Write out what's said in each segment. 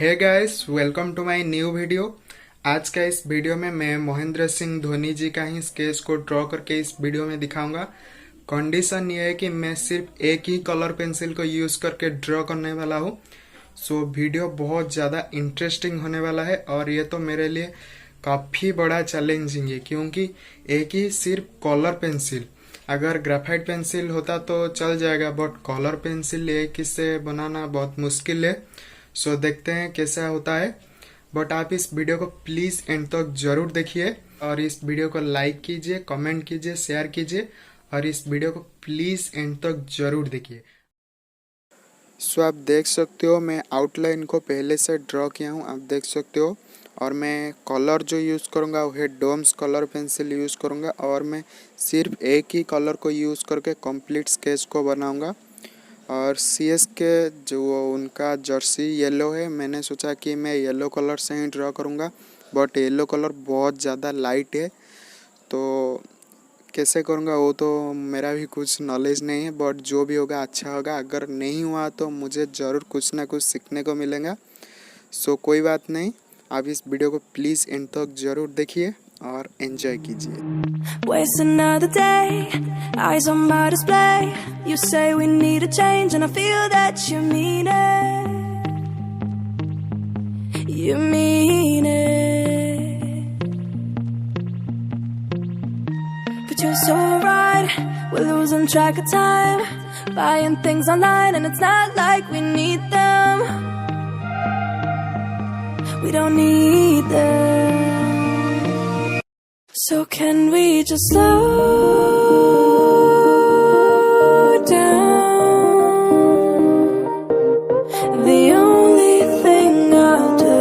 Hey guys, welcome to my new video. आज का इस वीडियो में मैं महेंद्र सिंह धोनी जी का ही स्केच को ड्रॉ करके इस वीडियो में दिखाऊंगा। कंडीशन ये है कि मैं सिर्फ एक ही कलर पेंसिल को यूज करके ड्रॉ करने वाला हूँ। सो वीडियो बहुत ज़्यादा इंटरेस्टिंग होने वाला है और ये तो मेरे लिए काफ़ी बड़ा चैलेंजिंग है, क्योंकि एक ही सिर्फ कलर पेंसिल, अगर ग्रेफाइट पेंसिल होता तो चल जाएगा, बट कलर पेंसिल एक ही से बनाना बहुत मुश्किल है। सो देखते हैं कैसा होता है। बट आप इस वीडियो को प्लीज़ एंड तक जरूर देखिए और इस वीडियो को लाइक कीजिए, कमेंट कीजिए, शेयर कीजिए और इस वीडियो को प्लीज़ एंड तक जरूर देखिए। सो आप देख सकते हो मैं आउटलाइन को पहले से ड्रॉ किया हूँ, आप देख सकते हो। और मैं कलर जो यूज़ करूँगा वो है डोम्स कलर पेंसिल यूज़ करूँगा और मैं सिर्फ एक ही कलर को यूज़ करके कंप्लीट स्केच को बनाऊँगा। और CSK जो उनका जर्सी येलो है, मैंने सोचा कि मैं येलो कलर से ही ड्रॉ करूँगा, बट येलो कलर बहुत ज़्यादा लाइट है, तो कैसे करूँगा वो तो मेरा भी कुछ नॉलेज नहीं है। बट जो भी होगा अच्छा होगा, अगर नहीं हुआ तो मुझे ज़रूर कुछ ना कुछ सीखने को मिलेगा। सो कोई बात नहीं, आप इस वीडियो को प्लीज़ एंड तक ज़रूर देखिए और एंजॉय कीजिए। Waste another day, eyes on my display. You say we need a change and I feel that you mean it. You mean it. But you're so right, we're losing track of time, buying things online and it's not like we need them. We don't need them. So can we just slow down? The only thing I'll do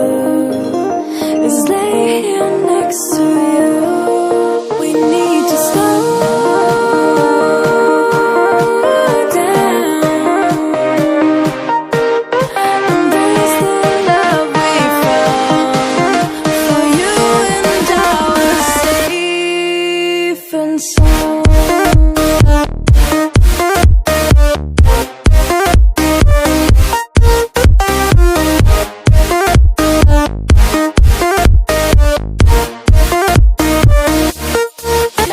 is lay here next to you. We need to slow down. Embrace the love we found. For you and I was safe and sound.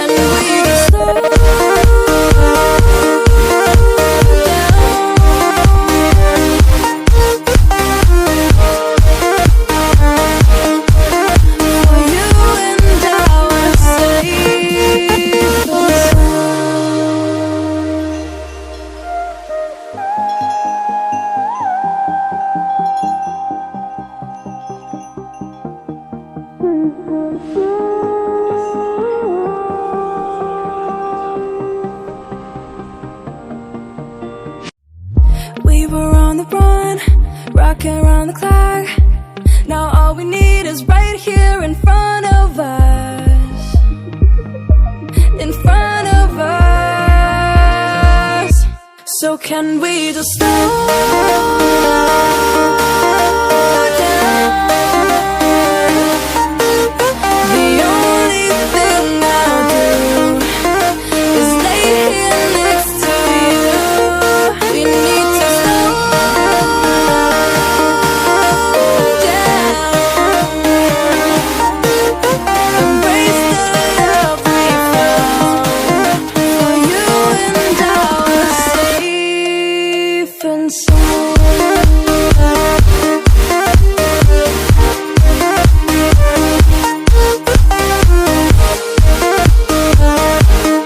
And we just slow down. For you and I was safe and sound. We were on the run, rocking around the clock. Now all we need is right here in front of us. In front of us. So can we just slow down? The only thing I'll do is lay here next to you. We need to slow down. Embrace the love we found. For you and I was safe and sound.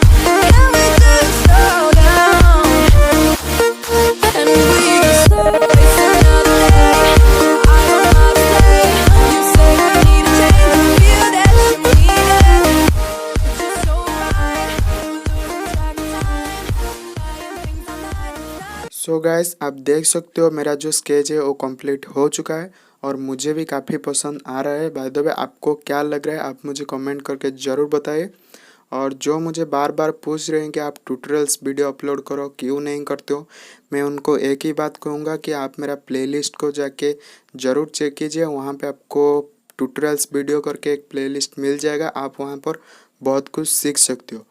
Can we just slow down? And we just slow waste another day. I don't wanna stay. You say we need a change and feel that you need it. But you're so right, we're losing track of time, buying things online. So guys, आप देख सकते हो मेरा जो sketch है वो complete हो चुका है और मुझे भी काफ़ी पसंद आ रहा है। बाय द वे, आपको क्या लग रहा है आप मुझे कमेंट करके ज़रूर बताइए। और जो मुझे बार बार पूछ रहे हैं कि आप ट्यूटोरियल्स वीडियो अपलोड करो, क्यों नहीं करते हो, मैं उनको एक ही बात कहूँगा कि आप मेरा प्लेलिस्ट को जाके ज़रूर चेक कीजिए। वहाँ पे आपको ट्यूटोरियल्स वीडियो करके एक प्लेलिस्ट मिल जाएगा, आप वहाँ पर बहुत कुछ सीख सकते हो।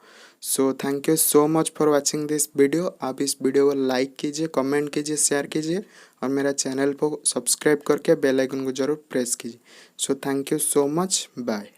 सो thank you so much for watching this video. आप इस वीडियो को लाइक कीजिए, कमेंट कीजिए, शेयर कीजिए और मेरा चैनल को सब्सक्राइब करके बेल आइकन को जरूर प्रेस कीजिए। So thank you so much, bye.